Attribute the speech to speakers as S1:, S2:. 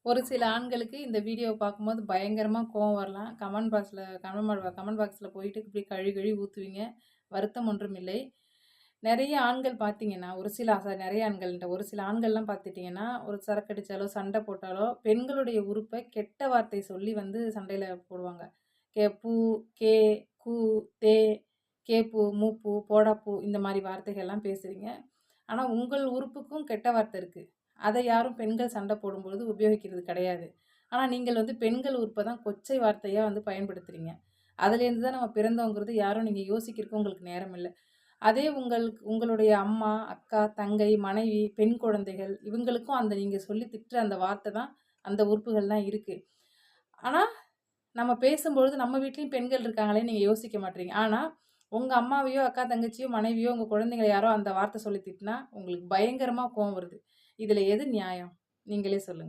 S1: ஒரு சில ஆண்களுக்கு இந்த வீடியோவ பார்க்கும்போது பயங்கரமா கோவம் வரலாம். கமெண்ட் பாக்ஸ்ல போயிட்டு இப்படி கழுவி கழுவி ஊத்துவீங்க. வருத்தம் ஒன்றும் இல்லை. நெறைய ஆண்கள் பார்த்தீங்கன்னா, ஒரு சில நெறைய ஆண்கள்ன்ட்ட ஒரு சில ஆண்கள்லாம் பார்த்துட்டீங்கன்னா, ஒரு சரக்கு அடிச்சாலோ, சண்டை போட்டாலோ, பெண்களுடைய உறுப்ப கெட்ட வார்த்தை சொல்லி வந்து சண்டையில போடுவாங்க. பூ, கே, கூ, தே, கேப்பூ, மூப்பு, போடா பூ இந்த மாரி வார்த்தைகள்லாம் பேசுவீங்க. ஆனா, உங்கள் உறுப்புக்கும் கெட்ட வார்த்தை இருக்கு. அத யாரும் பெண்கள் சண்டை போடும்பொழுது உபயோகிக்கிறது கிடையாது. ஆனா, நீங்கள் வந்து பெண்கள் உறுப்ப தான் கொச்சை வார்த்தையா வந்து பயன்படுத்துறீங்க. அதுலேருந்து தான் நம்ம பிறந்தோங்கிறது யாரும் நீங்க யோசிக்கிறதுக்கு உங்களுக்கு நேரம் இல்ல. அதே உங்களுடைய அம்மா, அக்கா, தங்கை, மனைவி, பெண் குழந்தைகள் இவங்களுக்கும் அந்த நீங்க சொல்லி திட்டுற அந்த வார்த்தை தான், அந்த உறுப்புகள் தான் இருக்கு. ஆனா, நம்ம பேசும்பொழுது நம்ம வீட்லயும் பெண்கள் இருக்காங்களேன்னு நீங்க யோசிக்க மாட்றீங்க. ஆனா, உங்க அம்மாவையோ, அக்கா, தங்கச்சியோ, மனைவியோ, உங்க குழந்தைங்கள யாரோ அந்த வார்த்தை சொல்லி திட்டினா, உங்களுக்கு பயங்கரமா கோவம் வருது. இதுல எது நியாயம்? நீங்களே சொல்லுங்க.